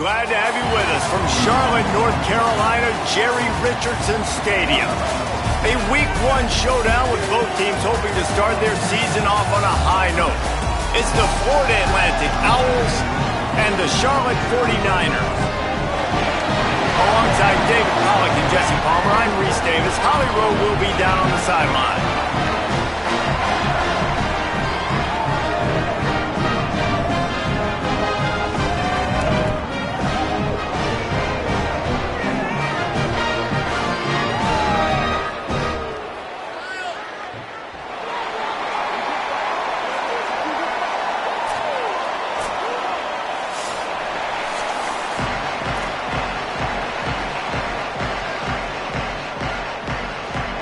Glad to have you with us from Charlotte, North Carolina, Jerry Richardson Stadium. A Week 1 showdown with both teams hoping to start their season off on a high note. It's the Florida Atlantic Owls and the Charlotte 49ers. Alongside David Pollack and Jesse Palmer, I'm Reese Davis. Holly Rowe will be down on the sideline.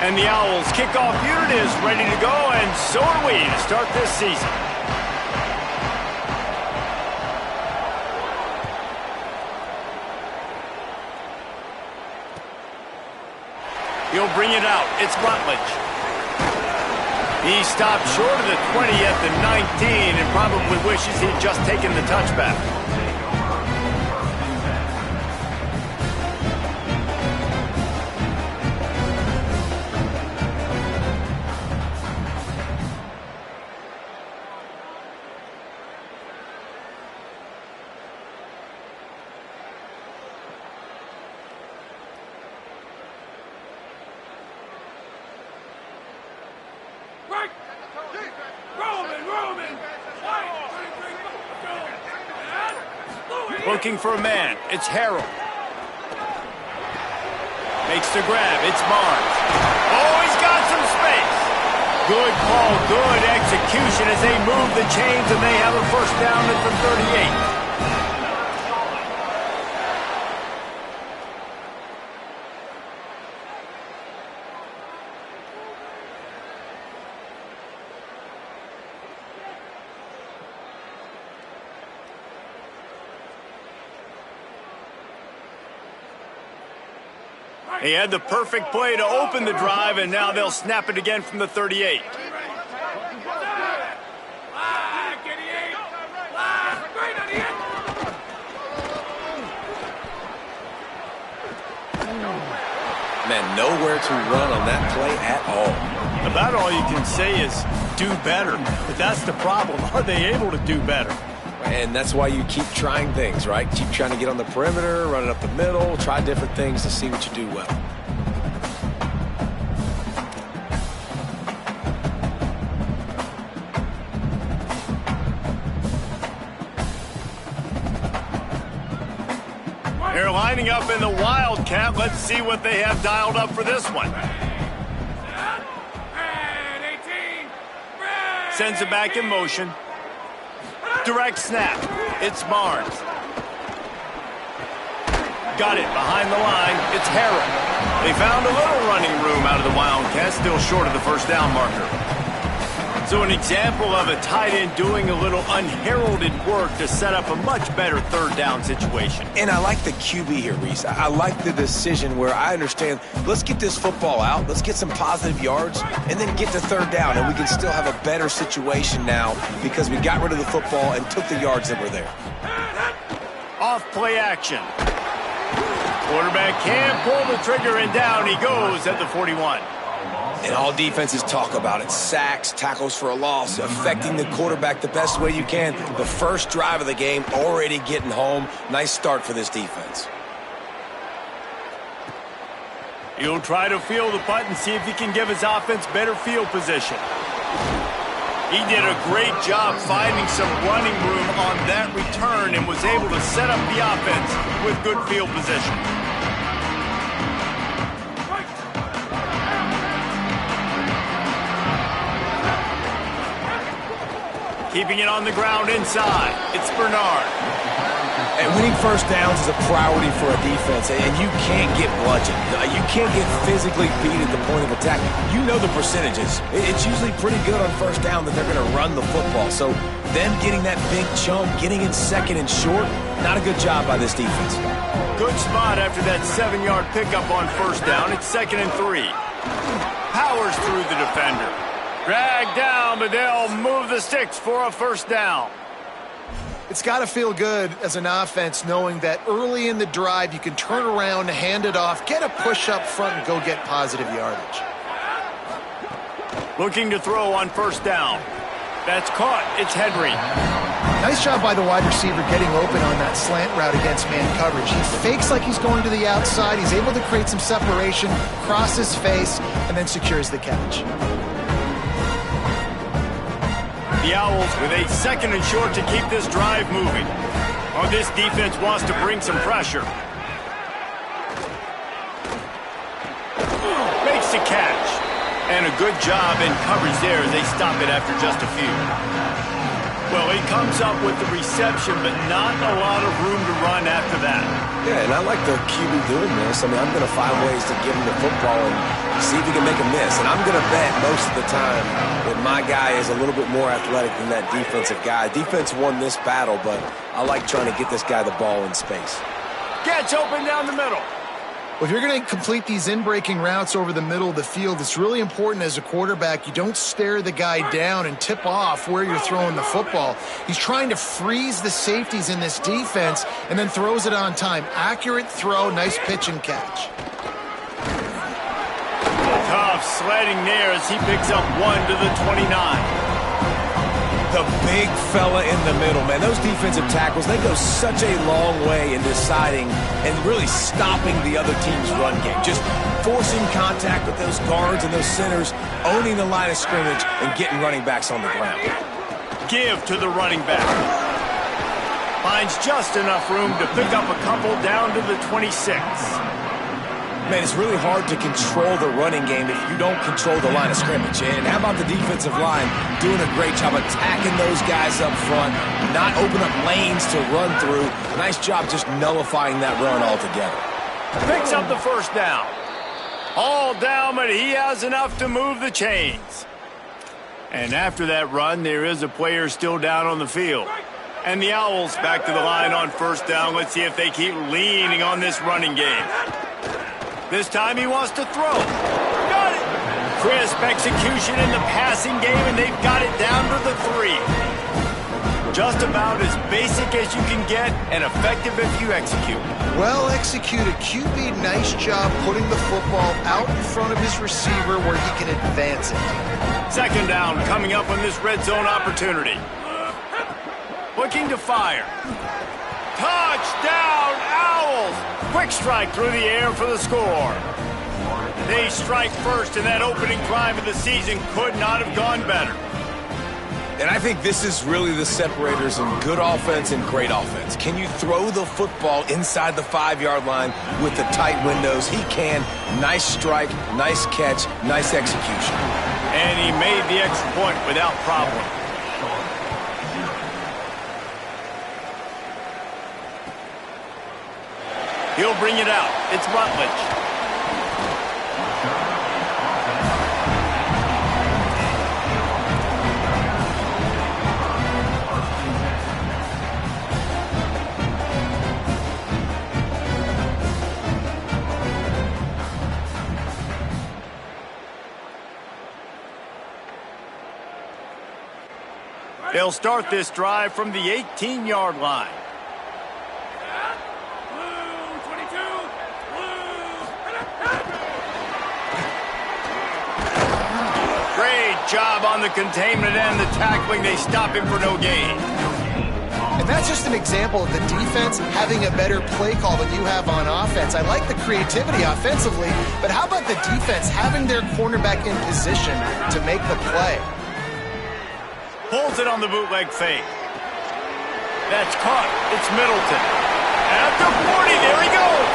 And the Owls kickoff unit is ready to go, and so are we to start this season. He'll bring it out. It's Rutledge. He stopped short of the 20 at the 19 and probably wishes he'd just taken the touchback. Looking for a man. It's Harrell. Makes the grab. It's Barnes. Oh, he's got some space. Good call. Good execution as they move the chains, and they have a first down at the 38. He had the perfect play to open the drive, and now they'll snap it again from the 38. Man, nowhere to run on that play at all. About all you can say is do better. But that's the problem. Are they able to do better? And that's why you keep trying things, right? Keep trying to get on the perimeter, run it up the middle, try different things to see what you do well. They're lining up in the Wildcat. Let's see what they have dialed up for this one. Sends it back in motion. Direct snap. It's Barnes. Got it behind the line. It's Harrell. They found a little running room out of the Wildcats, still short of the first down marker. So an example of a tight end doing a little unheralded work to set up a much better third down situation. And I like the QB here, Reese. I like the decision where I understand, let's get this football out, let's get some positive yards, and then get to third down, and we can still have a better situation now because we got rid of the football and took the yards that were there. Off play action. Quarterback can pull the trigger, and down he goes at the 41. And all defenses talk about it. Sacks, tackles for a loss, affecting the quarterback the best way you can. The first drive of the game, already getting home. Nice start for this defense. He'll try to field the punt and see if he can give his offense better field position. He did a great job finding some running room on that return and was able to set up the offense with good field position. Keeping it on the ground inside. It's Bernard. And winning first downs is a priority for a defense, and you can't get bludgeoned. You can't get physically beat at the point of attack. You know the percentages. It's usually pretty good on first down that they're going to run the football. So them getting that big chunk, getting in second and short, not a good job by this defense. Good spot after that 7-yard pickup on first down. It's 2nd and 3. Powers through the defender. Dragged down, but they'll move the sticks for a first down. It's It's got to feel good as an offense knowing that early in the drive you can turn around, hand it off, get a push up front, and go get positive yardage. Looking to throw on first down. That's caught. It's Henry. Nice job by the wide receiver getting open on that slant route against man coverage. He fakes like he's going to the outside. He's able to create some separation, cross his face, and then secures the catch. The Owls with a second and short to keep this drive moving. Oh, this defense wants to bring some pressure. Makes the catch. And a good job in coverage there as they stop it after just a few. Well, he comes up with the reception, but not a lot of room to run after that. Yeah, and I like the QB doing this. I mean, I'm going to find ways to give him the football and see if he can make a miss. And I'm going to bet most of the time that my guy is a little bit more athletic than that defensive guy. Defense won this battle, but I like trying to get this guy the ball in space. Gets open down the middle. Well, if you're going to complete these in-breaking routes over the middle of the field, it's really important as a quarterback you don't stare the guy down and tip off where you're throwing the football. He's trying to freeze the safeties in this defense and then throws it on time. Accurate throw, nice pitch and catch. Tough sledding there as he picks up 1 to the 29. The big fella in the middle, man. Those defensive tackles, they go such a long way in deciding and really stopping the other team's run game. Just forcing contact with those guards and those centers, owning the line of scrimmage, and getting running backs on the ground. Give to the running back. Finds just enough room to pick up a couple down to the 26. Man, it's really hard to control the running game if you don't control the line of scrimmage. And how about the defensive line doing a great job attacking those guys up front, not open up lanes to run through. Nice job just nullifying that run altogether. Picks up the first down. All down, but he has enough to move the chains. And after that run, there is a player still down on the field. And the Owls back to the line on first down. Let's see if they keep leaning on this running game. This time he wants to throw. Got it. Crisp execution in the passing game, and they've got it down to the 3. Just about as basic as you can get and effective if you execute. Well executed. QB, nice job putting the football out in front of his receiver where he can advance it. Second down coming up on this red zone opportunity. Looking to fire. Touchdown, Owls! Quick strike through the air for the score. They strike first, and that opening drive of the season could not have gone better. And I think this is really the separators in good offense and great offense. Can you throw the football inside the 5-yard line with the tight windows? He can. Nice strike, nice catch, nice execution. And he made the extra point without problem. He'll bring it out. It's Rutledge. They'll start this drive from the 18-yard line. Job on the containment and the tackling. They stop him for no gain. And that's just an example of the defense having a better play call than you have on offense. I like the creativity offensively, but how about the defense having their cornerback in position to make the play? Pulls it on the bootleg fake. That's caught. It's Middleton. At the 40, there he goes.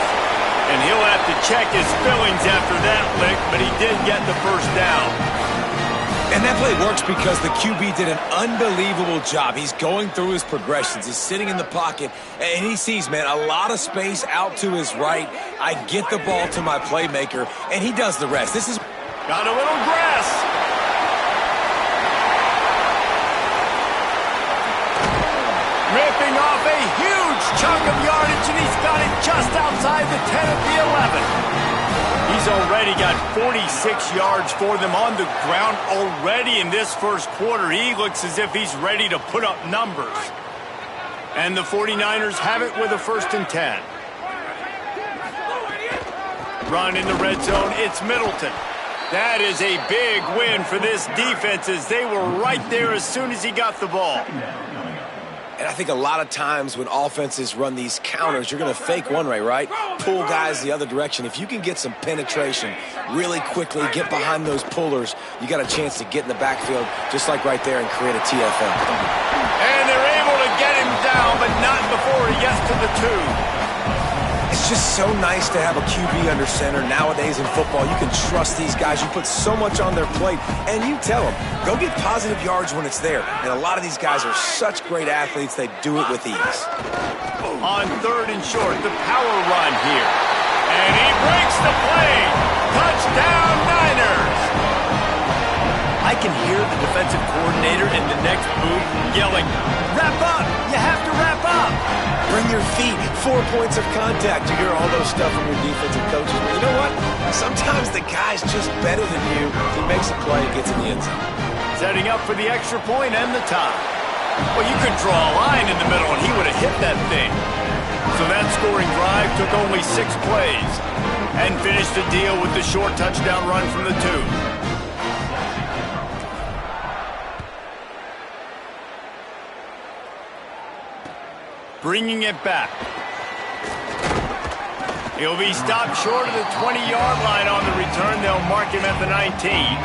And he'll have to check his fillings after that lick, but he did get the first down. And that play works because the QB did an unbelievable job. He's going through his progressions. He's sitting in the pocket, and he sees, man, a lot of space out to his right. I get the ball to my playmaker, and he does the rest. This is... Got a little grass. Ripping off a huge chunk of yardage, and he's got it just outside the 10 at the 11. He's already got 46 yards for them on the ground already in this first quarter. He looks as if he's ready to put up numbers. And the 49ers have it with a 1st and 10. Run in the red zone, it's Middleton. That is a big win for this defense as they were right there as soon as he got the ball. And I think a lot of times when offenses run these counters, you're going to fake one way, right? Pull guys the other direction. If you can get some penetration really quickly, get behind those pullers, you got a chance to get in the backfield just like right there and create a TFL. And they're able to get him down, but not before he gets to the 2. It's just so nice to have a QB under center. Nowadays in football, you can trust these guys. You put so much on their plate, and you tell them, go get positive yards when it's there. And a lot of these guys are such great athletes, they do it with ease. On 3rd and short, the power run here. And he breaks the play. Touchdown, Niners. I can hear the defensive coordinator in the next booth yelling, wrap up, you have to wrap up. Bring your feet, 4 points of contact. You hear all those stuff from your defensive coaches. But you know what? Sometimes the guy's just better than you. He makes a play and gets in the end zone. Setting up for the extra point and the tie. Well, you could draw a line in the middle and he would have hit that thing. So that scoring drive took only 6 plays and finished the deal with the short touchdown run from the 2. Bringing it back. He'll be stopped short of the 20-yard line on the return. They'll mark him at the 19.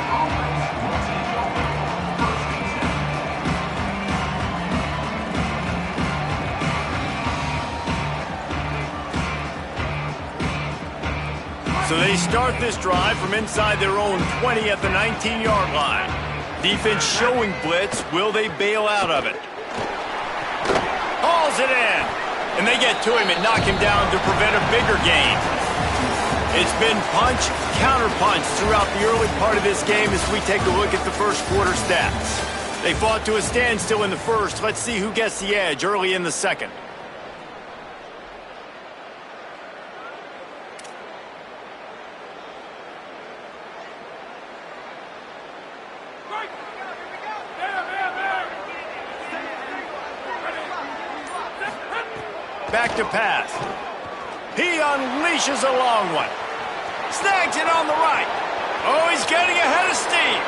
So they start this drive from inside their own 20 at the 19-yard line. Defense showing blitz. Will they bail out of it? Hauls it in. And they get to him and knock him down to prevent a bigger gain. It's been punch, counter-punch throughout the early part of this game as we take a look at the first quarter stats. They fought to a standstill in the first. Let's see who gets the edge early in the second. Back to pass. He unleashes a long one. Snags it on the right. Oh, he's getting ahead of steam.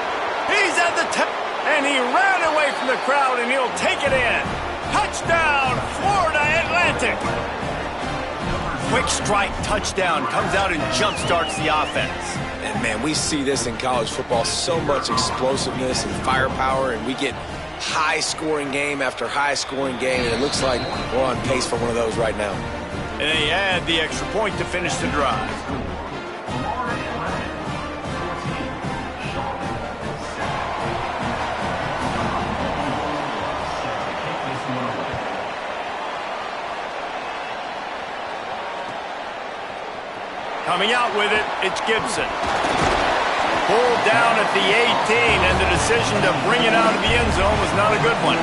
He's at the top. And he ran away from the crowd, and he'll take it in. Touchdown, Florida Atlantic. Quick strike touchdown comes out and jump-starts the offense. And, man, we see this in college football, so much explosiveness and firepower, and we get high-scoring game after high-scoring game, and it looks like we're on pace for one of those right now. And they add the extra point to finish the drive. Coming out with it, it's Gibson. Pulled down at the 18, and the decision to bring it out of the end zone was not a good one.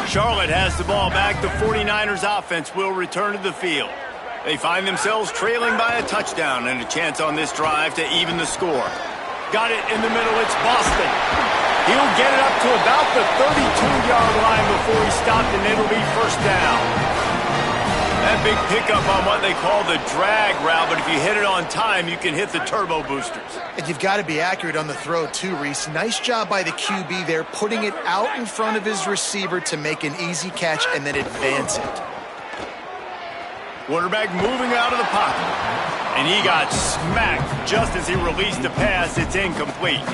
Charlotte has the ball back. The 49ers offense will return to the field. They find themselves trailing by a touchdown and a chance on this drive to even the score. Got it in the middle, it's Boston. He'll get it up to about the 32-yard line before he's stopped, and it'll be first down. That big pickup on what they call the drag route, but if you hit it on time, you can hit the turbo boosters. And you've got to be accurate on the throw, too, Reese. Nice job by the QB there, putting it out in front of his receiver to make an easy catch and then advance it. Quarterback moving out of the pocket. And he got smacked just as he released the pass. It's incomplete.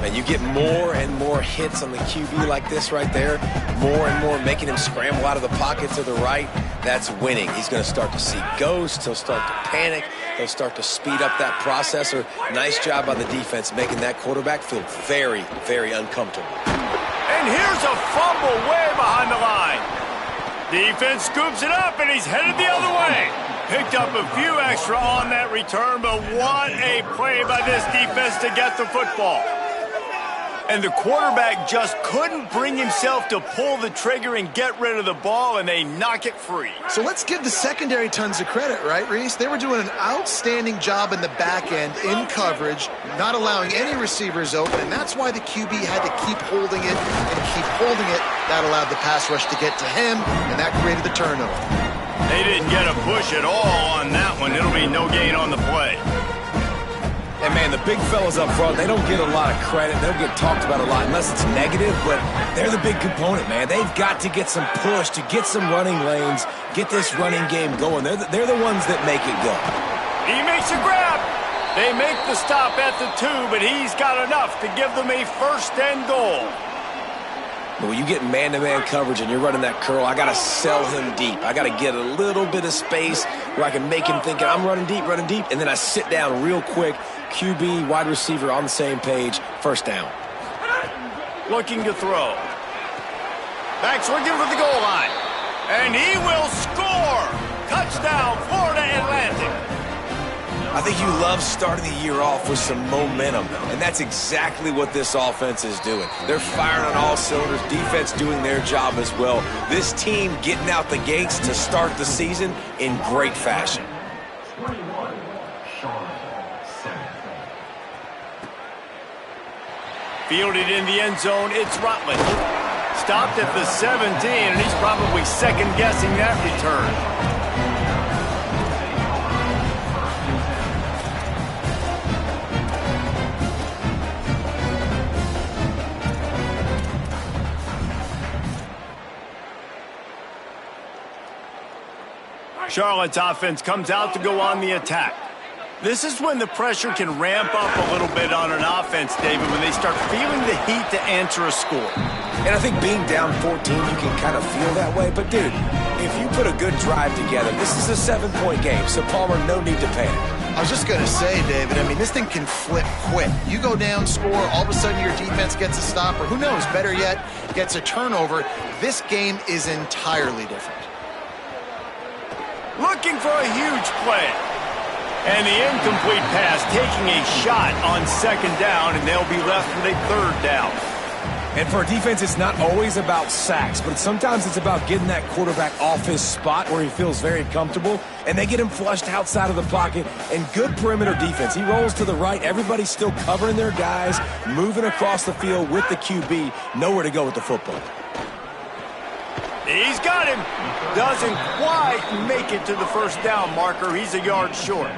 And you get more and more hits on the QB like this right there, more and more making him scramble out of the pocket to the right. That's winning. He's going to start to see ghosts. He'll start to panic. He'll start to speed up that processor. Nice job by the defense making that quarterback feel very, very uncomfortable. And here's a fumble way behind the line. Defense scoops it up, and he's headed the other way. Picked up a few extra on that return, but what a play by this defense to get the football. And the quarterback just couldn't bring himself to pull the trigger and get rid of the ball, and they knock it free. So let's give the secondary tons of credit, right, Reese? They were doing an outstanding job in the back end, in coverage, not allowing any receivers open, and that's why the QB had to keep holding it and keep holding it. That allowed the pass rush to get to him, and that created the turnover. They didn't get a push at all on that one. It'll be no gain on the play. And, man, the big fellas up front, they don't get a lot of credit. They don't get talked about a lot unless it's negative, but they're the big component, man. They've got to get some push, to get some running lanes, get this running game going. They're the ones that make it go. He makes a grab. They make the stop at the 2, but he's got enough to give them a first and goal. But when you get man-to-man coverage and you're running that curl, I got to sell him deep. I got to get a little bit of space where I can make him think I'm running deep, and then I sit down real quick. QB, wide receiver on the same page, first down. Looking to throw. Back's looking for the goal line. And he will score! Touchdown, Florida Atlantic. I think you love starting the year off with some momentum, and that's exactly what this offense is doing. They're firing on all cylinders, defense doing their job as well. This team getting out the gates to start the season in great fashion. Fielded in the end zone, it's Rutledge. Stopped at the 17, and he's probably second-guessing that return. Charlotte's offense comes out to go on the attack. This is when the pressure can ramp up a little bit on an offense, David, when they start feeling the heat to answer a score. And I think being down 14, you can kind of feel that way. But, dude, if you put a good drive together, this is a 7-point game, so Palmer, no need to panic. I was just going to say, David, I mean, this thing can flip quick. You go down, score, all of a sudden your defense gets a stop, or who knows, better yet, gets a turnover. This game is entirely different. Looking for a huge play. And the incomplete pass taking a shot on second down, and they'll be left with a third down. And for a defense, it's not always about sacks, but sometimes it's about getting that quarterback off his spot where he feels very comfortable, and they get him flushed outside of the pocket, and good perimeter defense. He rolls to the right. Everybody's still covering their guys, moving across the field with the QB, nowhere to go with the football. He's got him. Doesn't quite make it to the first down marker. He's a yard short.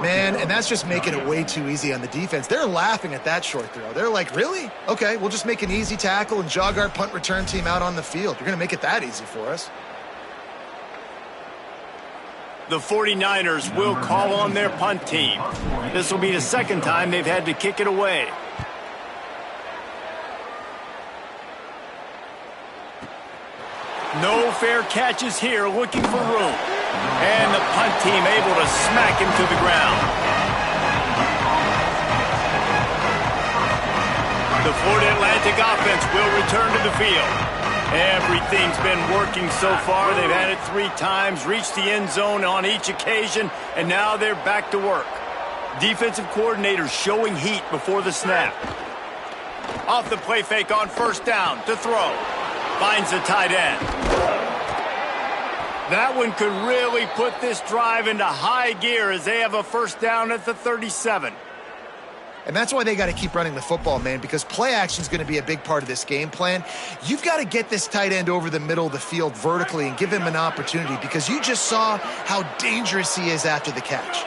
Man, and that's just making it way too easy on the defense. They're laughing at that short throw. They're like, really? Okay, we'll just make an easy tackle and jog our punt return team out on the field. You're going to make it that easy for us. The 49ers will call on their punt team. This will be the second time they've had to kick it away. No fair catches here, looking for room. And the punt team able to smack him to the ground. The Florida Atlantic offense will return to the field. Everything's been working so far. They've had it 3 times, reached the end zone on each occasion, and now they're back to work. Defensive coordinator showing heat before the snap. Off the play fake on first down to throw. Finds the tight end. That one could really put this drive into high gear as they have a first down at the 37. And that's why they got to keep running the football, man, because play action is going to be a big part of this game plan. You've got to get this tight end over the middle of the field vertically and give him an opportunity, because you just saw how dangerous he is after the catch.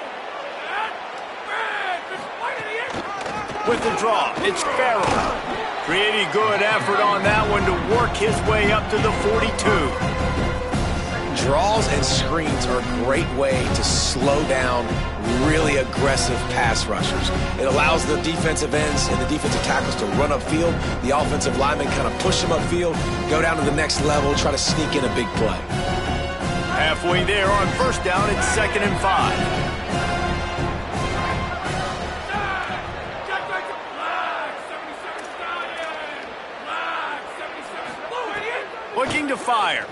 With the draw, it's Farrell. Pretty good effort on that one to work his way up to the 42. Draws and screens are a great way to slow down really aggressive pass rushers. It allows the defensive ends and the defensive tackles to run upfield. The offensive linemen kind of push them upfield, go down to the next level, try to sneak in a big play. Halfway there on first down, it's 2nd and 5. Looking to fire.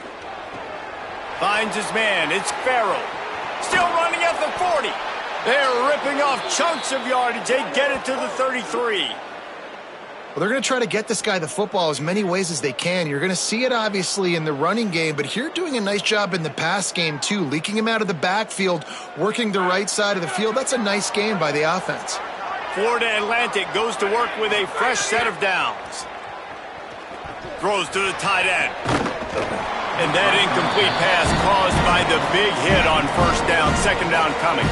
Finds his man. It's Farrell. Still running at the 40. They're ripping off chunks of yardage. They get it to the 33. Well, they're going to try to get this guy the football as many ways as they can. You're going to see it, obviously, in the running game, but here doing a nice job in the pass game, too. Leaking him out of the backfield, working the right side of the field. That's a nice game by the offense. Florida Atlantic goes to work with a fresh set of downs. Throws to the tight end. And that incomplete pass caused by the big hit on first down. Second down coming.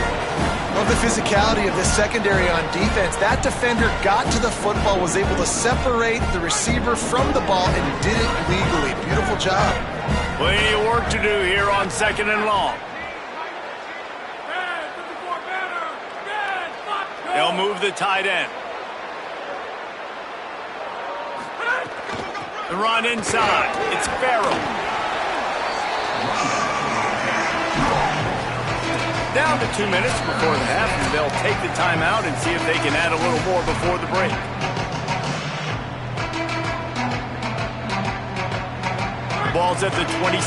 Love the physicality of this secondary on defense. That defender got to the football, was able to separate the receiver from the ball, and did it legally. Beautiful job. Plenty of work to do here on second and long. They'll move the tight end. The run inside. It's Farrell. Down to 2 minutes before the half, and they'll take the timeout and see if they can add a little more before the break. Ball's at the 27.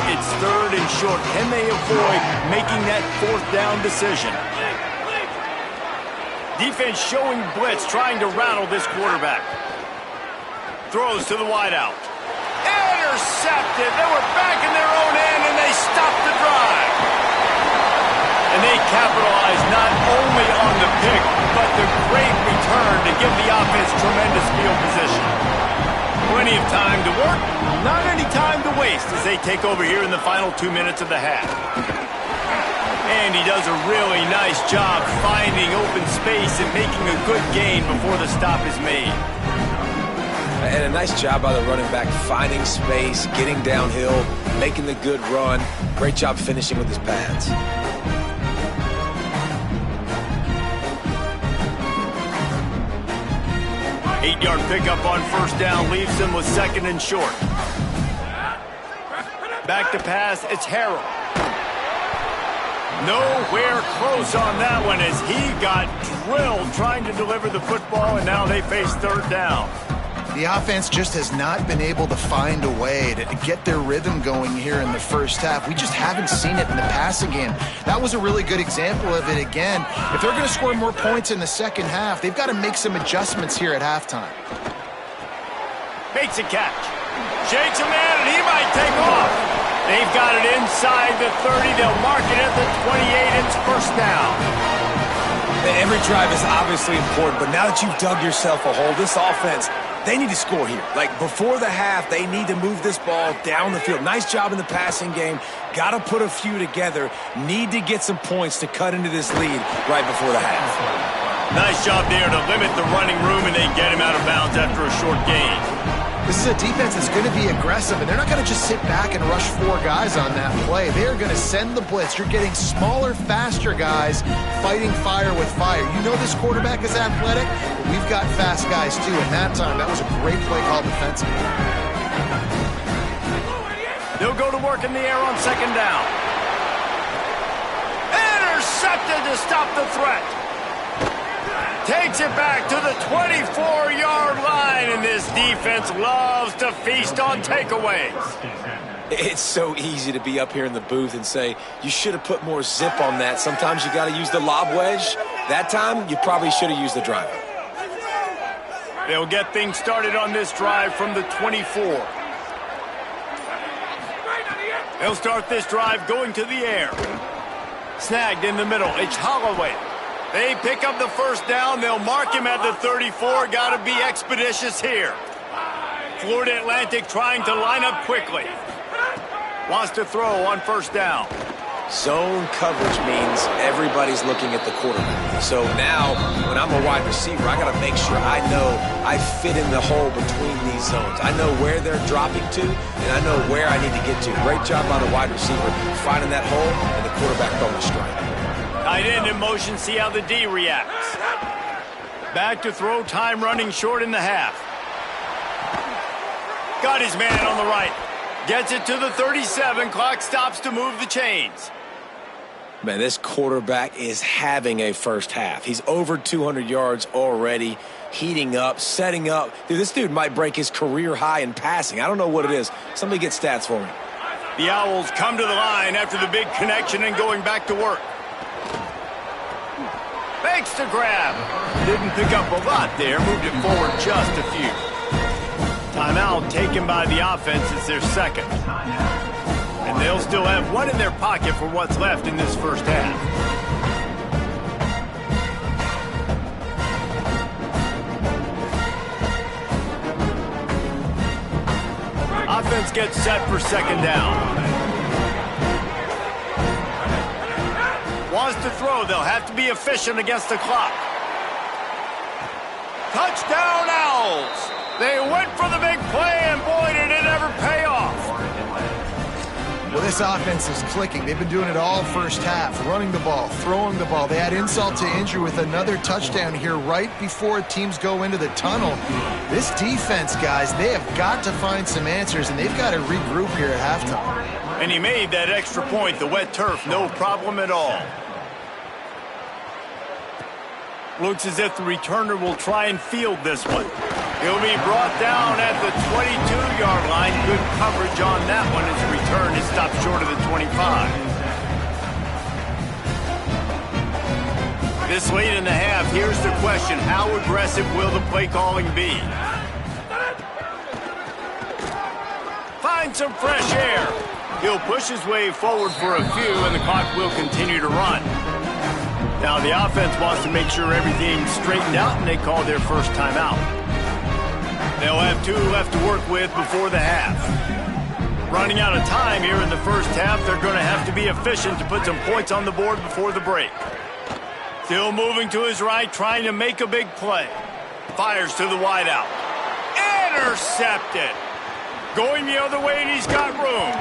It's third and short. Can they avoid making that fourth down decision? Defense showing blitz, trying to rattle this quarterback. Throws to the wideout. Intercepted. They were back in their own end, and they stopped the drive. And they capitalized not only on the pick, but the great return to give the offense tremendous field position. Plenty of time to work, not any time to waste as they take over here in the final 2 minutes of the half. And he does a really nice job finding open space and making a good gain before the stop is made. And a nice job by the running back, finding space, getting downhill, making the good run. Great job finishing with his pads. 8-yard pickup on first down leaves them with second and short. Back to pass, it's Harrell. Nowhere close on that one as he got drilled trying to deliver the football, and now they face third down. The offense just has not been able to find a way to get their rhythm going here in the first half. We just haven't seen it in the passing game. That was a really good example of it again. If they're going to score more points in the second half, they've got to make some adjustments here at halftime. Makes a catch. Shakes a man, and he might take off. They've got it inside the 30. They'll mark it at the 28. It's first down. Every drive is obviously important, but now that you've dug yourself a hole, this offense, they need to score here. Like, before the half, they need to move this ball down the field. Nice job in the passing game. Got to put a few together. Need to get some points to cut into this lead right before the half. Nice job there to limit the running room, and they get him out of bounds after a short gain. This is a defense that's going to be aggressive, and they're not going to just sit back and rush 4 guys on that play. They are going to send the blitz. You're getting smaller, faster guys fighting fire with fire. You know this quarterback is athletic, but we've got fast guys too. And that time, that was a great play call defensively. They'll go to work in the air on second down. Intercepted to stop the threat. Takes it back to the 24-yard line, and this defense loves to feast on takeaways. It's so easy to be up here in the booth and say, you should have put more zip on that. Sometimes you got to use the lob wedge. That time, you probably should have used the driver. They'll get things started on this drive from the 24. They'll start this drive going to the air. Snagged in the middle. It's Holloway. They pick up the first down. They'll mark him at the 34. Got to be expeditious here. Florida Atlantic trying to line up quickly. Wants to throw on first down. Zone coverage means everybody's looking at the quarterback. So now, when I'm a wide receiver, I got to make sure I know I fit in the hole between these zones. I know where they're dropping to, and I know where I need to get to. Great job by the wide receiver finding that hole, and the quarterback throwing a strike. Tight end in motion, see how the D reacts. Back to throw, time running short in the half. Got his man on the right. Gets it to the 37, clock stops to move the chains. Man, this quarterback is having a first half. He's over 200 yards already, heating up, setting up. Dude, this dude might break his career high in passing. I don't know what it is. Somebody get stats for me. The Owls come to the line after the big connection and going back to work. Makes the grab. Didn't pick up a lot there. Moved it forward just a few. Timeout taken by the offense. It's their second. And they'll still have one in their pocket for what's left in this first half. Offense gets set for second down. Wants to throw. They'll have to be efficient against the clock. Touchdown, Owls! They went for the big play, and boy, did it ever pay off. Well, this offense is clicking. They've been doing it all first half, running the ball, throwing the ball. They had insult to injury with another touchdown here right before teams go into the tunnel. This defense, guys, they have got to find some answers, and they've got to regroup here at halftime. And he made that extra point, the wet turf, no problem at all. Looks as if the returner will try and field this one. He'll be brought down at the 22-yard line. Good coverage on that one as the return is stopped short of the 25. This late in the half, here's the question. How aggressive will the play calling be? Find some fresh air. He'll push his way forward for a few, and the clock will continue to run. Now the offense wants to make sure everything's straightened out, and they call their first timeout. They'll have 2 left to work with before the half. Running out of time here in the first half, they're going to have to be efficient to put some points on the board before the break. Still moving to his right, trying to make a big play. Fires to the wideout. Intercepted. Going the other way, and he's got room.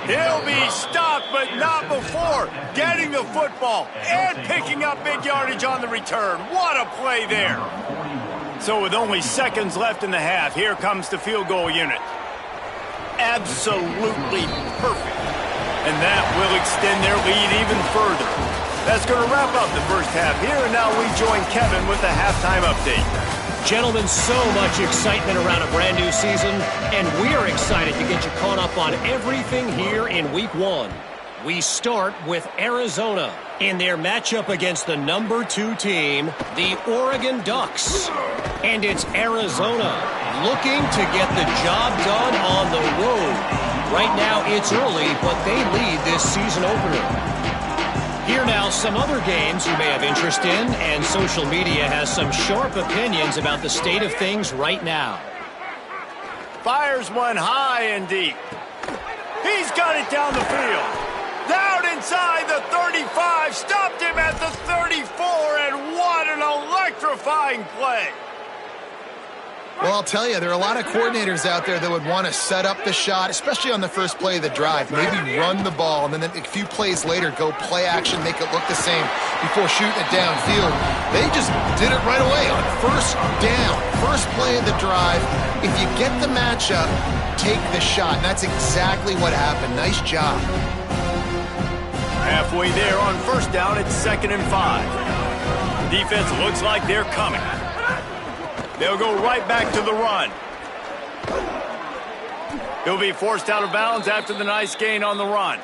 He'll be stopped, but not before getting the football and picking up big yardage on the return. What a play there. So with only seconds left in the half, here comes the field goal unit. Absolutely perfect. And that will extend their lead even further. That's going to wrap up the first half here, and now we join Kevin with the halftime update. Gentlemen, so much excitement around a brand new season, and we're excited to get you caught up on everything here in Week 1. We start with Arizona in their matchup against the number 2 team, the Oregon Ducks. And it's Arizona looking to get the job done on the road. Right now it's early, but they lead this season opener. Here now, some other games you may have interest in, and social media has some sharp opinions about the state of things right now. Fires one high and deep. He's got it down the field. Down inside the 35, stopped him at the 34, and what an electrifying play. Well, I'll tell you, there are a lot of coordinators out there that would want to set up the shot, especially on the first play of the drive. Maybe run the ball, and then a few plays later, go play action, make it look the same before shooting it downfield. They just did it right away on first down, first play of the drive. If you get the matchup, take the shot, and that's exactly what happened. Nice job. Halfway there on first down, it's 2nd and 5. Defense looks like they're coming. They'll go right back to the run. He'll be forced out of bounds after the nice gain on the run.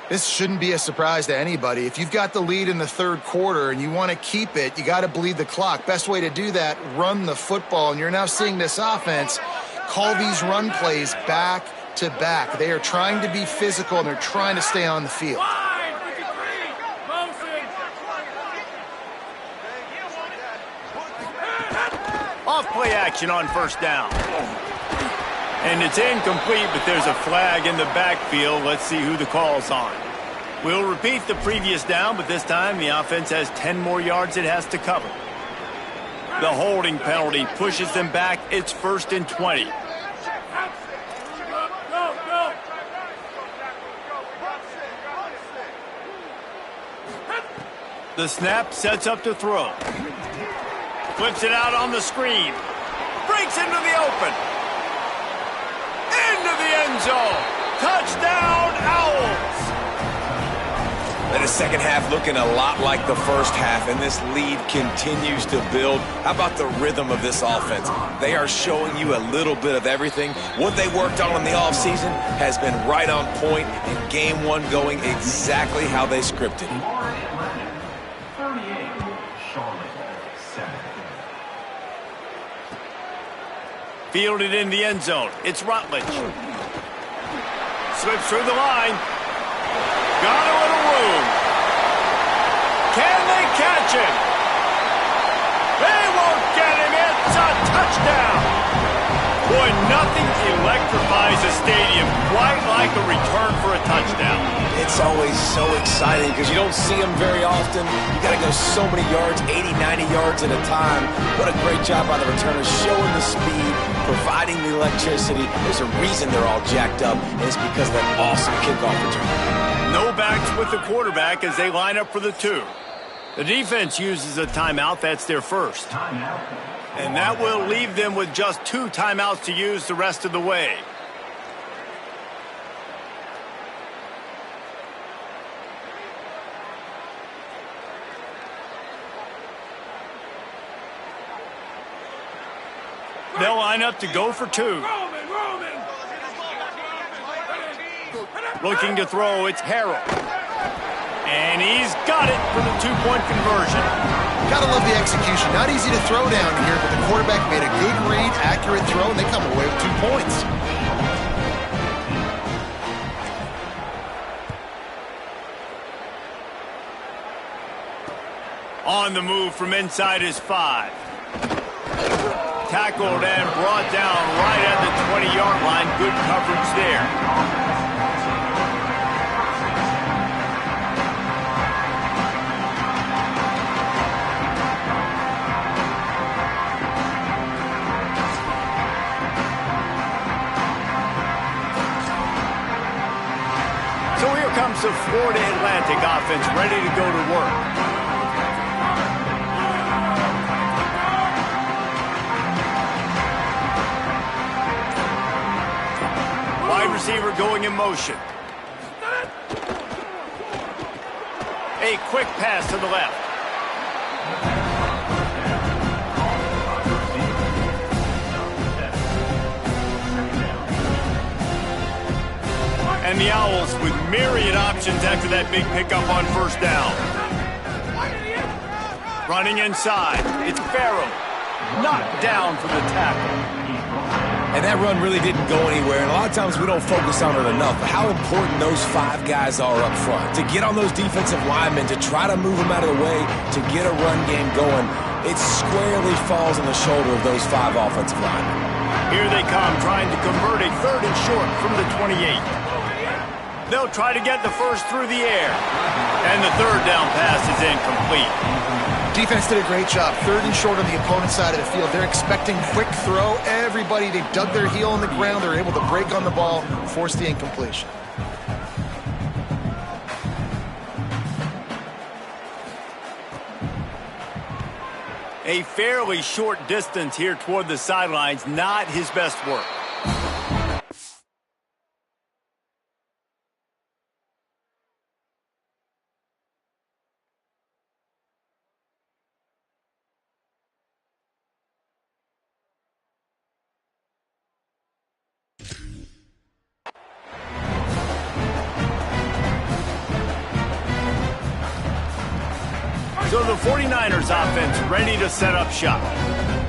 This shouldn't be a surprise to anybody. If you've got the lead in the third quarter and you want to keep it, you got to bleed the clock. Best way to do that, run the football. And you're now seeing this offense call these run plays back to back. They are trying to be physical, and they're trying to stay on the field. Off play action on first down. And it's incomplete, but there's a flag in the backfield. Let's see who the call's on. We'll repeat the previous down, but this time the offense has 10 more yards it has to cover. The holding penalty pushes them back. It's 1st and 20. The snap sets up to throw. Flips it out on the screen. Breaks into the open. Into the end zone. Touchdown, Owls. And the second half looking a lot like the first half, and this lead continues to build. How about the rhythm of this offense? They are showing you a little bit of everything. What they worked on in the offseason has been right on point, and game 1 going exactly how they scripted. Fielded in the end zone. It's Rutledge. Slips through the line. Got a little room. Can they catch him? They won't get him. It's a touchdown. Boy, nothing electrifies a stadium quite like a return for a touchdown. It's always so exciting because you don't see them very often. You got to go so many yards, 80, 90 yards at a time. What a great job by the returners, showing the speed, providing the electricity. There's a reason they're all jacked up, and it's because of that awesome kickoff return. No backs with the quarterback as they line up for the 2. The defense uses a timeout. That's their first. And that will leave them with just 2 timeouts to use the rest of the way. They'll line up to go for 2. Looking to throw, it's Harrell. And he's got it for the 2-point conversion. Gotta love the execution. Not easy to throw down here, but the quarterback made a good read, accurate throw, and they come away with 2 points. On the move from inside his 5. Tackled and brought down right at the 20-yard line. Good coverage there. So here comes the Florida Atlantic offense ready to go to work. Receiver going in motion. A quick pass to the left. And the Owls with myriad options after that big pickup on first down. Running inside. It's Farrell. Knocked down for the tackle. And that run really didn't go anywhere, and a lot of times we don't focus on it enough, but how important those 5 guys are up front. To get on those defensive linemen, to try to move them out of the way, to get a run game going, it squarely falls on the shoulder of those 5 offensive linemen. Here they come, trying to convert a 3rd and short from the 28. They'll try to get the first through the air. And the 3rd down pass is incomplete. Defense did a great job. 3rd and short on the opponent's side of the field. They're expecting quick throw. Everybody, they dug their heel on the ground. They're able to break on the ball, force the incompletion. A fairly short distance here toward the sidelines. Not his best work. So the 49ers offense ready to set up shop.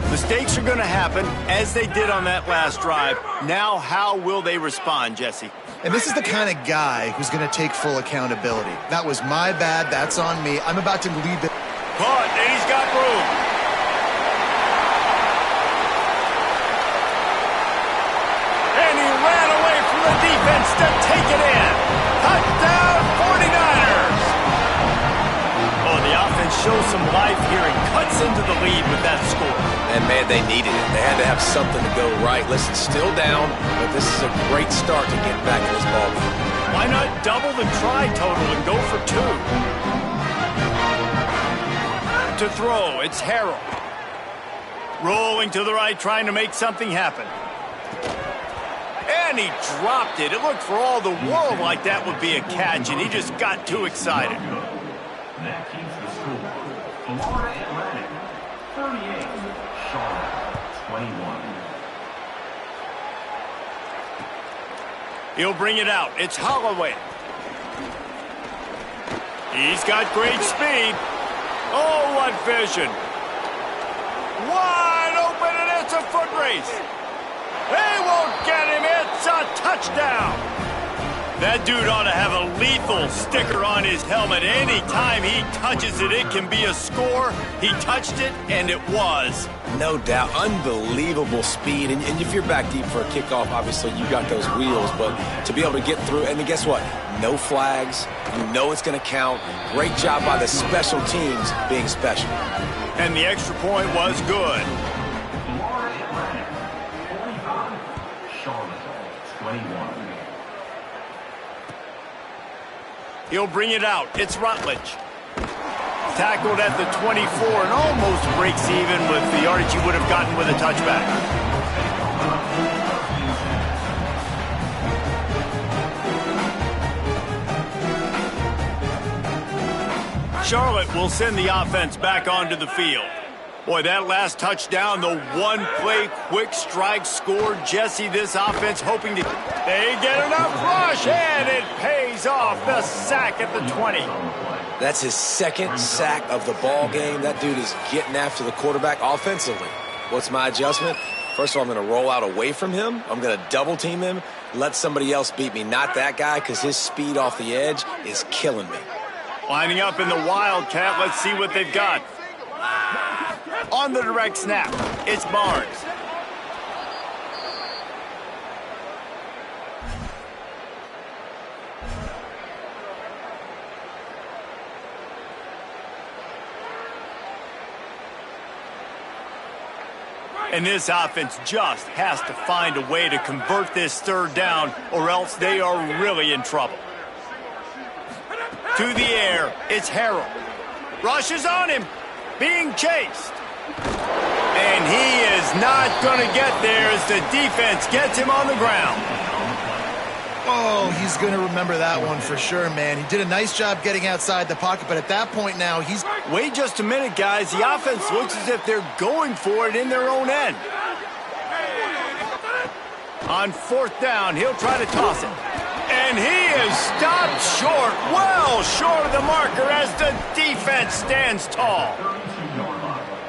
Mistakes are going to happen as they did on that last drive. Now how will they respond, Jesse? And this is the kind of guy who's going to take full accountability. That was my bad. That's on me. I'm about to lead the... Caught, and he's got room. And he ran away from the defense to take it in. Touchdown, 49ers. Oh, the offense shows some life here and cuts into the lead with that score. And, man, they needed it. They had to have something to go right. Listen, still down, but this is a great start to get back in this ballgame. Why not double the try total and go for 2? To throw, it's Harrell. Rolling to the right, trying to make something happen. And he dropped it. It looked for all the world like that would be a catch, and he just got too excited. That keeps the score. Florida Atlantic, 38. Charlotte, 21. He'll bring it out. It's Holloway. He's got great speed. Oh, what vision. Wide open, and it's a foot race. They won't get him. It's a touchdown. That dude ought to have a lethal sticker on his helmet. Anytime he touches it, it can be a score. He touched it, and it was. No doubt. Unbelievable speed. And if you're back deep for a kickoff, obviously you got those wheels. But to be able to get through, and guess what? No flags. You know it's going to count. Great job by the special teams being special. And the extra point was good. Charlotte, 21. He'll bring it out. It's Rutledge. Tackled at the 24 and almost breaks even with the yardage he would have gotten with a touchback. Charlotte will send the offense back onto the field. Boy, that last touchdown, the one-play quick strike scored. Jesse, this offense hoping to... They get enough rush, and it pays off. The sack at the 20. That's his second sack of the ball game. That dude is getting after the quarterback offensively. What's my adjustment? First of all, I'm going to roll out away from him. I'm going to double team him, let somebody else beat me. Not that guy, because his speed off the edge is killing me. Lining up in the Wildcat. Let's see what they've got. On the direct snap, it's Barnes. And this offense just has to find a way to convert this third down, or else they are really in trouble. To the air, it's Harrell. Rushes on him, being chased. And he is not going to get there as the defense gets him on the ground. Oh, he's going to remember that one for sure, man. He did a nice job getting outside the pocket, but at that point now, he's... Wait just a minute, guys. The offense looks as if they're going for it in their own end. On fourth down, he'll try to toss it. And he is stopped short, well short of the marker as the defense stands tall.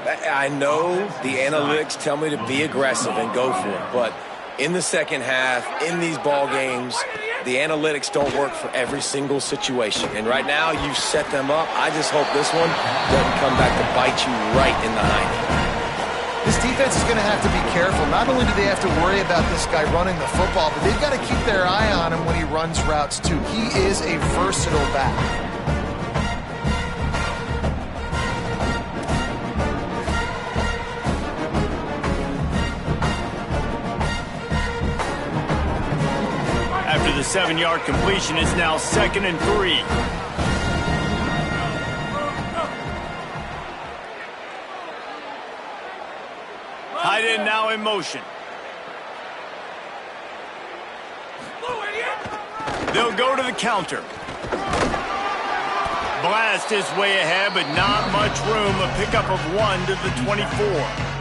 I know the analytics tell me to be aggressive and go for it, but in the second half, in these ball games, the analytics don't work for every single situation. And right now, you've set them up. I just hope this one doesn't come back to bite you right in the hind. This defense is going to have to be careful. Not only do they have to worry about this guy running the football, but they've got to keep their eye on him when he runs routes, too. He is a versatile back. After the 7-yard completion, it's now 2nd and 3. Tight end now in motion. They'll go to the counter. Blast his way ahead, but not much room. A pickup of 1 to the 24.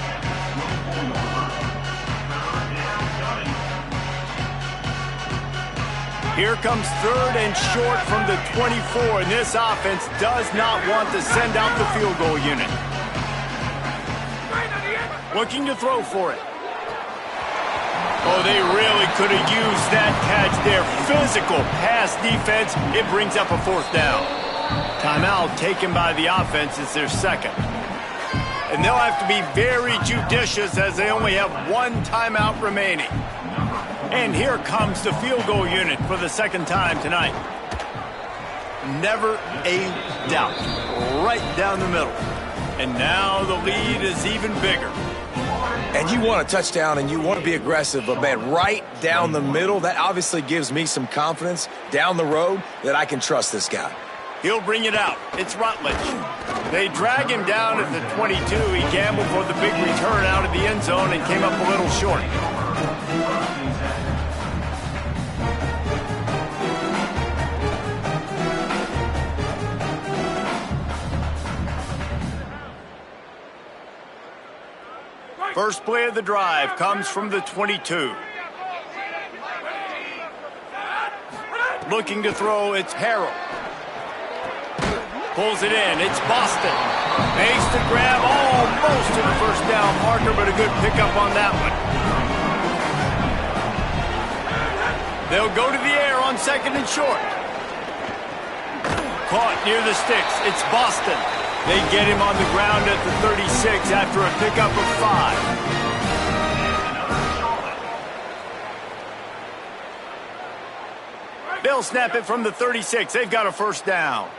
Here comes 3rd and short from the 24, and this offense does not want to send out the field goal unit. Looking to throw for it. Oh, they really could have used that catch there. Physical pass defense. It brings up a 4th down. Timeout taken by the offense is their 2nd. And they'll have to be very judicious as they only have 1 timeout remaining. And here comes the field goal unit for the 2nd time tonight. Never a doubt. Right down the middle. And now the lead is even bigger. And you want a touchdown and you want to be aggressive, but man, right down the middle, that obviously gives me some confidence down the road that I can trust this guy. He'll bring it out. It's Rutledge. They drag him down at the 22. He gambled for the big return out of the end zone and came up a little short. First play of the drive comes from the 22. Looking to throw, it's Harrell. Pulls it in, it's Boston. Makes the grab almost to the first down marker, but a good pickup on that one. They'll go to the air on 2nd and short. Caught near the sticks. It's Boston. They get him on the ground at the 36 after a pickup of 5. They'll snap it from the 36. They've got a first down.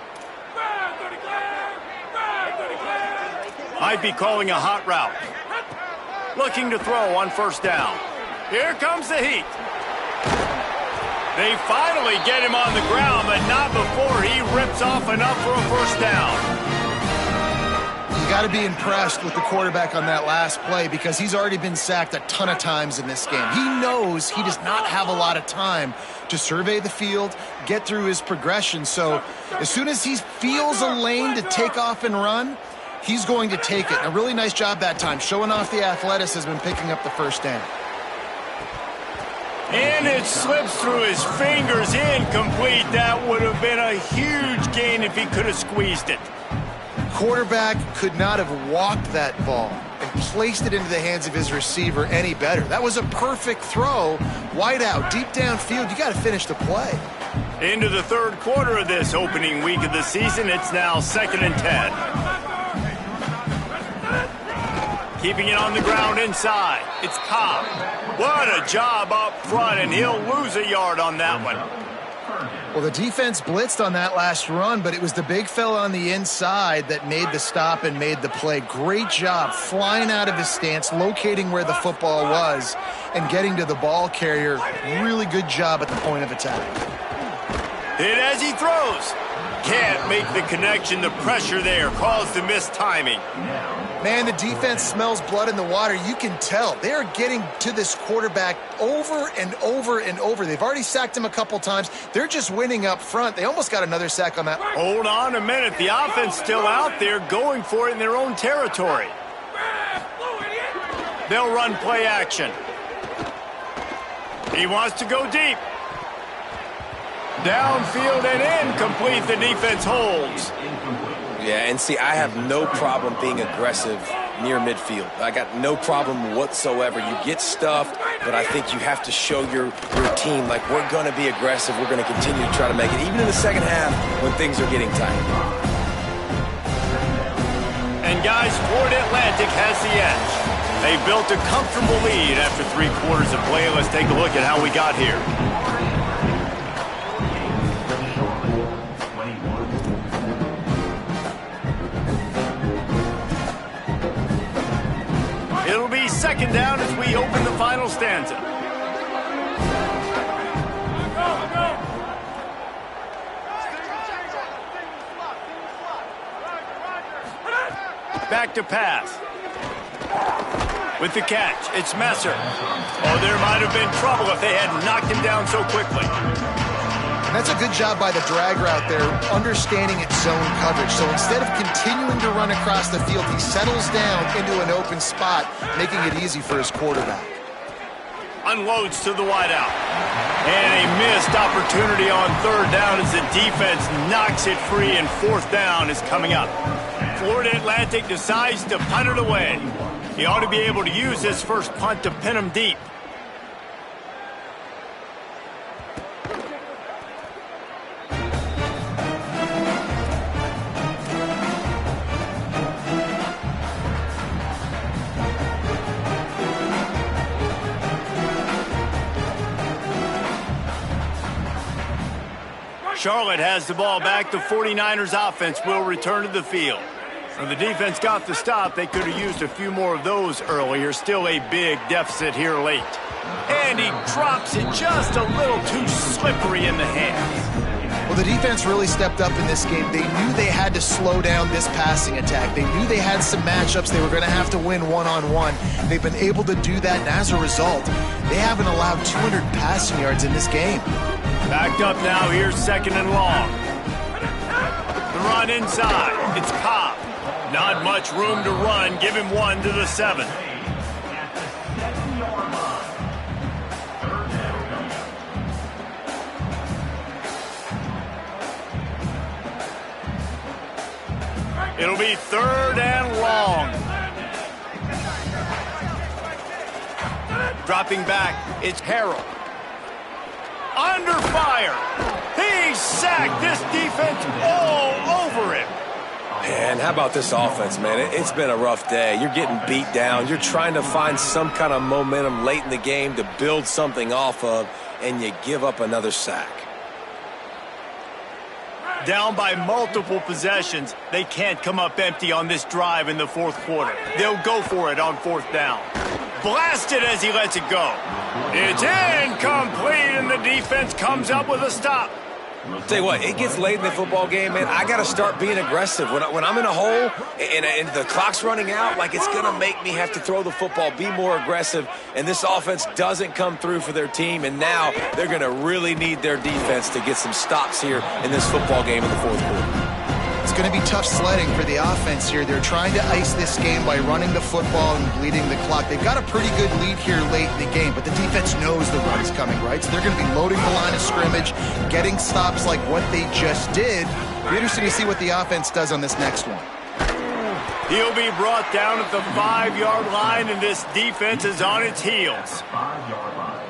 Might be calling a hot route. Looking to throw on first down. Here comes the heat. They finally get him on the ground, but not before he rips off enough for a first down. You got to be impressed with the quarterback on that last play because he's already been sacked a ton of times in this game. He knows he does not have a lot of time to survey the field, get through his progression. So as soon as he feels a lane to take off and run, he's going to take it. A really nice job that time, showing off the athleticism, picking up the first down. And it slips through his fingers, incomplete. That would have been a huge gain if he could have squeezed it. Quarterback could not have walked that ball and placed it into the hands of his receiver any better. That was a perfect throw, wide out, deep downfield. You got to finish the play. Into the 3rd quarter of this opening week of the season, it's now 2nd and 10. Keeping it on the ground inside. It's Cobb. What a job up front, and he'll lose a yard on that one. Well, the defense blitzed on that last run, but it was the big fella on the inside that made the stop and made the play. Great job flying out of his stance, locating where the football was, and getting to the ball carrier. Really good job at the point of attack. Hit as he throws. Can't make the connection. The pressure there caused the missed timing. Man, the defense smells blood in the water. You can tell. They are getting to this quarterback over and over and over. They've already sacked him a couple times. They're just winning up front. They almost got another sack on that. Hold on a minute. The offense still out there going for it in their own territory. They'll run play action. He wants to go deep. Downfield and incomplete. The defense holds. Yeah, and see, I have no problem being aggressive near midfield. I got no problem whatsoever. You get stuffed, but I think you have to show your team, like, we're going to be aggressive. We're going to continue to try to make it, even in the second half when things are getting tight. And, guys, Florida Atlantic has the edge. They built a comfortable lead after 3 quarters of play. Let's take a look at how we got here. It'll be 2nd down as we open the final stanza. Back to pass. With the catch, it's Messer. Oh, there might have been trouble if they had knocked him down so quickly. And that's a good job by the drag route there, understanding its zone coverage. So instead of continuing to run across the field, he settles down into an open spot, making it easy for his quarterback. Unloads to the wideout. And a missed opportunity on 3rd down as the defense knocks it free, and 4th down is coming up. Florida Atlantic decides to punt it away. He ought to be able to use this first punt to pin him deep. Charlotte has the ball back. The 49ers offense will return to the field. When the defense got the stop, they could have used a few more of those earlier. Still a big deficit here late. And he drops it just a little too slippery in the hands. Well, the defense really stepped up in this game. They knew they had to slow down this passing attack. They knew they had some matchups they were going to have to win one-on-one. They've been able to do that, and as a result, they haven't allowed 200 passing yards in this game. Backed up now. Here's 2nd and long. The run inside. It's Cobb. Not much room to run. Give him 1 to the 7. It'll be 3rd and long. Dropping back, it's Harrell. Under fire. He's sacked. This defense all over him. And how about this offense, man? It's been a rough day. You're getting beat down. You're trying to find some kind of momentum late in the game to build something off of, and you give up another sack. Down by multiple possessions, they can't come up empty on this drive in the fourth quarter. They'll go for it on fourth down. Blasted as he lets it go. It's incomplete, and the defense comes up with a stop. Tell you what, it gets late in the football game, man. I got to start being aggressive. When I'm in a hole and the clock's running out, like, it's going to make me have to throw the football, be more aggressive, and this offense doesn't come through for their team, and now they're going to really need their defense to get some stops here in this football game in the fourth quarter. It's going to be tough sledding for the offense here. They're trying to ice this game by running the football and bleeding the clock. They've got a pretty good lead here late in the game, but the defense knows the run's coming, right? So they're going to be loading the line of scrimmage, getting stops like what they just did. It'll be interesting to see what the offense does on this next one. He'll be brought down at the 5-yard line, and this defense is on its heels.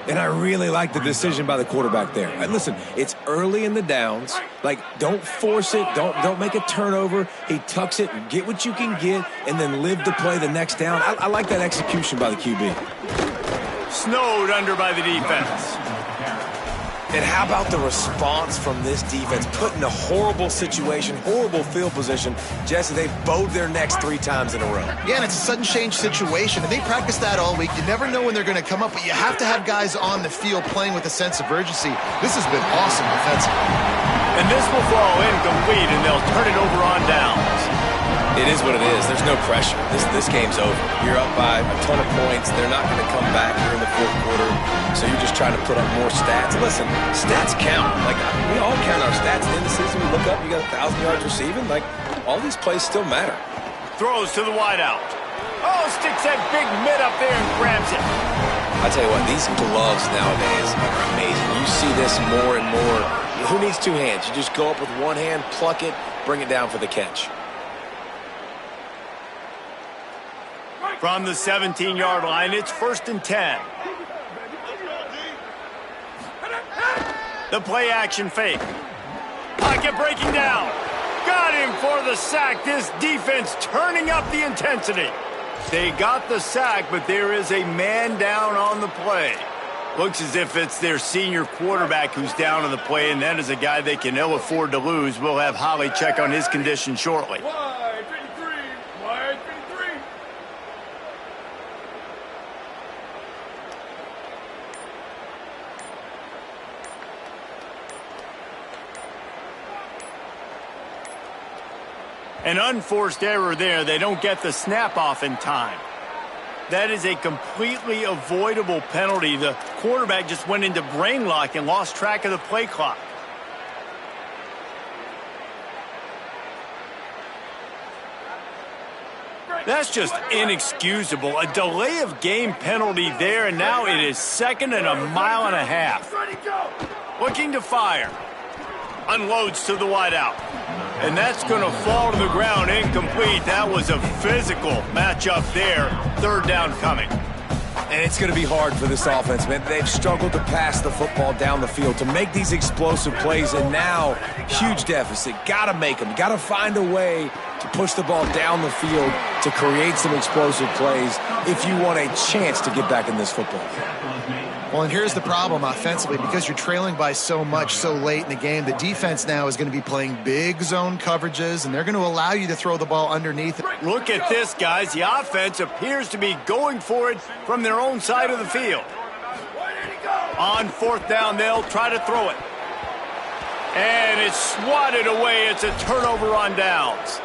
And I really like the decision by the quarterback there. And listen, it's early in the downs. Like, don't force it. Don't make a turnover. He tucks it, get what you can get, and then live to play the next down. I like that execution by the QB. Snowed under by the defense. And how about the response from this defense? Put in a horrible situation, horrible field position. Jesse, they bowed their necks 3 times in a row. Yeah, and it's a sudden change situation, and they practice that all week. You never know when they're going to come up, but you have to have guys on the field playing with a sense of urgency. This has been awesome defensively. And this will fall incomplete, and they'll turn it over on downs. It is what it is. There's no pressure. This game's over. You're up by a ton of points. They're not going to come back here in the fourth quarter, so you're just trying to put up more stats. Listen, stats count. Like, we all count our stats. At the end of the season, we look up, you got 1,000 yards receiving. Like, all these plays still matter. Throws to the wideout. Oh, sticks that big mid up there and grabs it. I tell you what, these gloves nowadays are amazing. You see this more and more. Who needs 2 hands? You just go up with 1 hand, pluck it, bring it down for the catch. From the 17-yard line, it's 1st and 10. The play action fake. Pocket breaking down. Got him for the sack. This defense turning up the intensity. They got the sack, but there is a man down on the play. Looks as if it's their senior quarterback who's down on the play, and that is a guy they can ill afford to lose. We'll have Holly check on his condition shortly. An unforced error there. They don't get the snap off in time. That is a completely avoidable penalty. The quarterback just went into brain lock and lost track of the play clock. That's just inexcusable. A delay of game penalty there, and now it is 2nd and 1.5 miles. Looking to fire. Unloads to the wideout. And that's going to fall to the ground incomplete. That was a physical matchup there. 3rd down coming. And it's going to be hard for this offense, man. They've struggled to pass the football down the field, to make these explosive plays, and now huge deficit. Got to make them. Got to find a way to push the ball down the field to create some explosive plays if you want a chance to get back in this football. Well, and here's the problem offensively. Because you're trailing by so much so late in the game, the defense now is going to be playing big zone coverages, and they're going to allow you to throw the ball underneath. Look at this, guys. The offense appears to be going for it from their own side of the field. On 4th down, they'll try to throw it. And it's swatted away. It's a turnover on downs.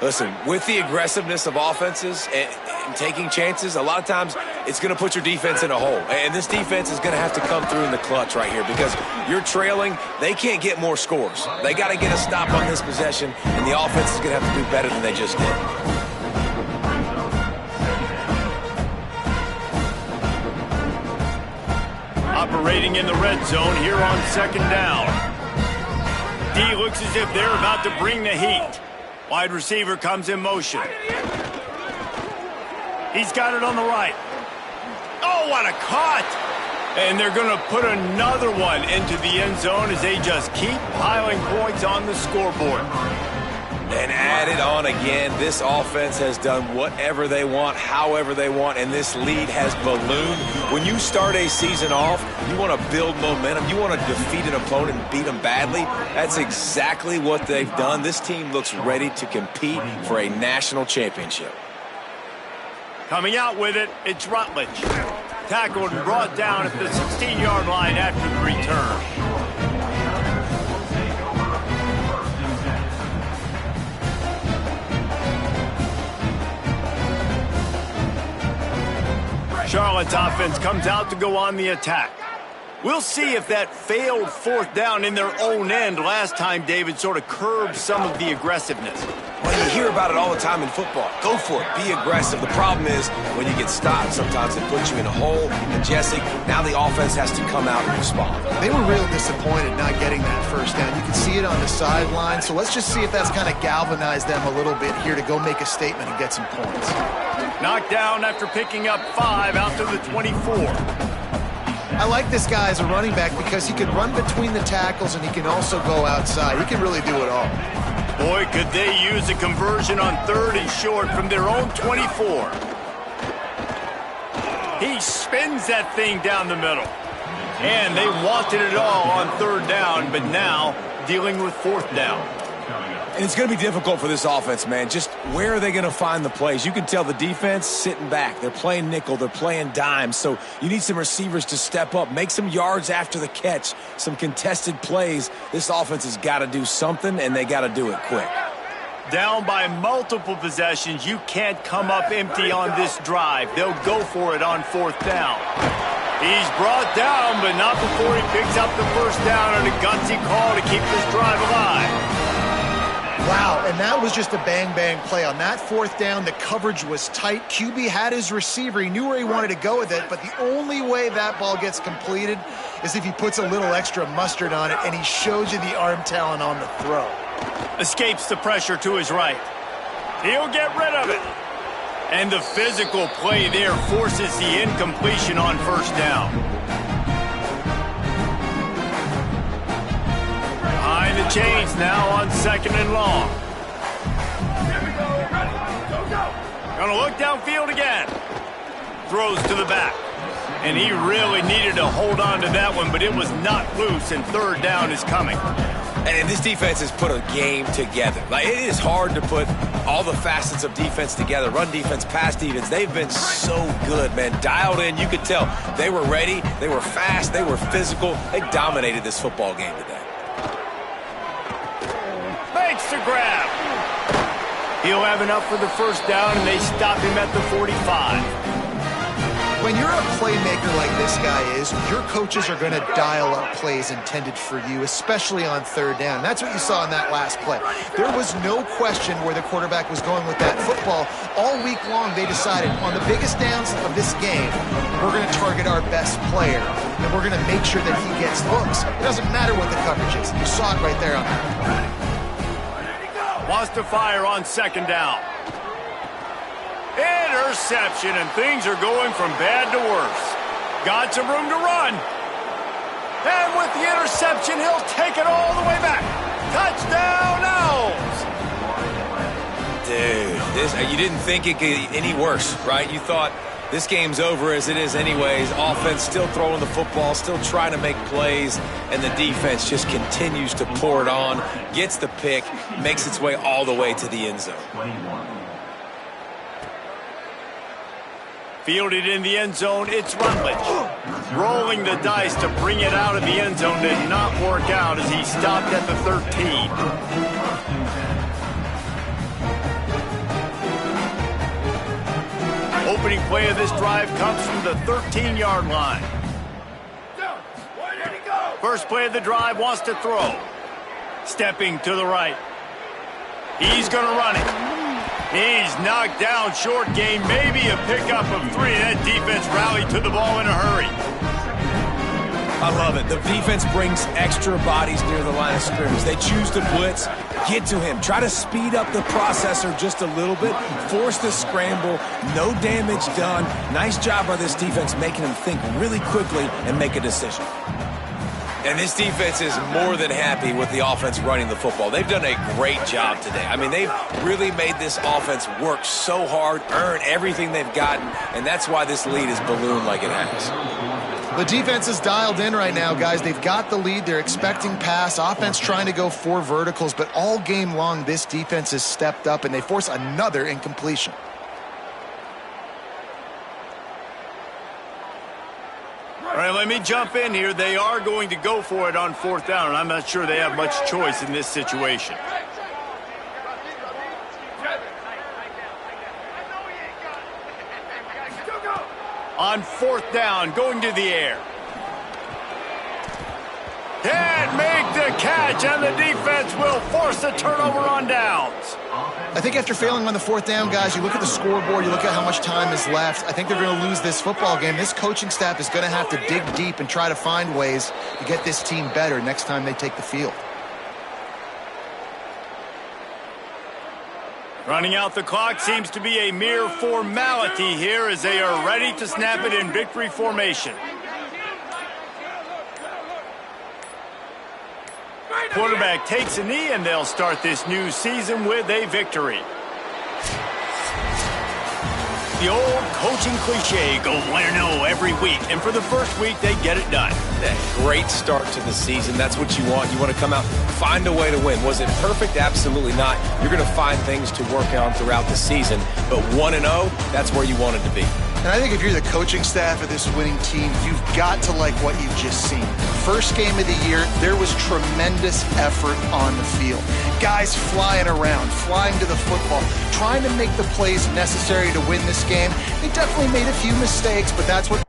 Listen, with the aggressiveness of offenses and taking chances, a lot of times it's going to put your defense in a hole. And this defense is going to have to come through in the clutch right here because you're trailing. They can't get more scores. They got to get a stop on this possession, and the offense is going to have to do better than they just did. Operating in the red zone here on 2nd down. D looks as if they're about to bring the heat. Wide receiver comes in motion. He's got it on the right. Oh, what a cut! And they're going to put another one into the end zone as they just keep piling points on the scoreboard. And add it on again. This offense has done whatever they want, however they want, and this lead has ballooned. When you start a season off, you want to build momentum. You want to defeat an opponent and beat them badly. That's exactly what they've done. This team looks ready to compete for a national championship. Coming out with it, it's Rutledge. Tackled and brought down at the 16-yard line after the return. Charlotte's offense comes out to go on the attack. We'll see if that failed fourth down in their own end last time, David, sort of curbed some of the aggressiveness. Well, you hear about it all the time in football. Go for it. Be aggressive. The problem is when you get stopped, sometimes it puts you in a hole. And Jesse, now the offense has to come out and respond. They were real disappointed not getting that first down. You can see it on the sideline. So let's just see if that's kind of galvanized them a little bit here to go make a statement and get some points. Knocked down after picking up 5 out to the 24. I like this guy as a running back because he can run between the tackles and he can also go outside. He can really do it all. Boy, could they use a conversion on 3rd and short from their own 24. He spins that thing down the middle. And they wanted it all on 3rd down, but now dealing with 4th down. And it's going to be difficult for this offense, man. Just where are they going to find the plays? You can tell the defense sitting back. They're playing nickel. They're playing dime. So you need some receivers to step up, make some yards after the catch, some contested plays. This offense has got to do something, and they got to do it quick. Down by multiple possessions. You can't come up empty on this drive. They'll go for it on 4th down. He's brought down, but not before he picks up the first down on a gutsy call to keep this drive alive. Wow, and that was just a bang-bang play. On that 4th down, the coverage was tight. QB had his receiver. He knew where he wanted to go with it, but the only way that ball gets completed is if he puts a little extra mustard on it, and he shows you the arm talent on the throw. Escapes the pressure to his right. He'll get rid of it. And the physical play there forces the incompletion on 1st down. Behind the chains now on 2nd and long. Gonna look downfield again. Throws to the back. And he really needed to hold on to that one, but it was not loose, and 3rd down is coming. And this defense has put a game together. Like, it is hard to put all the facets of defense together. Run defense, pass defense. They've been so good, man. Dialed in. You could tell they were ready. They were fast. They were physical. They dominated this football game today. Makes the grab. He'll have enough for the first down, and they stop him at the 45. When you're a playmaker like this guy is, your coaches are going to dial up plays intended for you, especially on 3rd down. That's what you saw in that last play. There was no question where the quarterback was going with that football. All week long, they decided on the biggest downs of this game, we're going to target our best player, and we're going to make sure that he gets looks. It doesn't matter what the coverage is. You saw it right there on that. Wants to fire on 2nd down. Interception, and things are going from bad to worse. Got some room to run. And with the interception, he'll take it all the way back. Touchdown, Owls! Dude, you didn't think it could get any worse, right? You thought this game's over as it is anyways. Offense still throwing the football, still trying to make plays, and the defense just continues to pour it on, gets the pick, makes its way all the way to the end zone. Fielded in the end zone, it's Rutledge. Rolling the dice to bring it out of the end zone did not work out as he stopped at the 13. Opening play of this drive comes from the 13-yard line. First play of the drive, wants to throw. Stepping to the right. He's going to run it. He's knocked down, short gain, maybe a pickup of 3. That defense rallied to the ball in a hurry. I love it. The defense brings extra bodies near the line of scrimmage. They choose to blitz, get to him, try to speed up the processor just a little bit, force the scramble, no damage done. Nice job by this defense making him think really quickly and make a decision. And this defense is more than happy with the offense running the football. They've done a great job today. I mean, they've really made this offense work so hard, earn everything they've gotten, and that's why this lead is ballooned like it has. The defense is dialed in right now, guys. They've got the lead. They're expecting pass. Offense trying to go 4 verticals, but all game long, this defense has stepped up, and they force another incompletion. All right, let me jump in here. They are going to go for it on 4th down, and I'm not sure they have much choice in this situation. On 4th down, going to the air. Can't make the catch, and the defense will force a turnover on downs. I think after failing on the 4th down, guys, you look at the scoreboard, you look at how much time is left. I think they're going to lose this football game. This coaching staff is going to have to dig deep and try to find ways to get this team better next time they take the field. Running out the clock seems to be a mere formality here as they are ready to snap it in victory formation. Quarterback takes a knee, and they'll start this new season with a victory. The old coaching cliche, go 1-0 every week, and for the first week, they get it done. Great start to the season. That's what you want. You want to come out, find a way to win. Was it perfect? Absolutely not. You're going to find things to work on throughout the season, but 1-0, that's where you want it to be. And I think if you're the coaching staff of this winning team, you've got to like what you've just seen. First game of the year, there was tremendous effort on the field. Guys flying around, flying to the football, trying to make the plays necessary to win this game. They definitely made a few mistakes, but that's what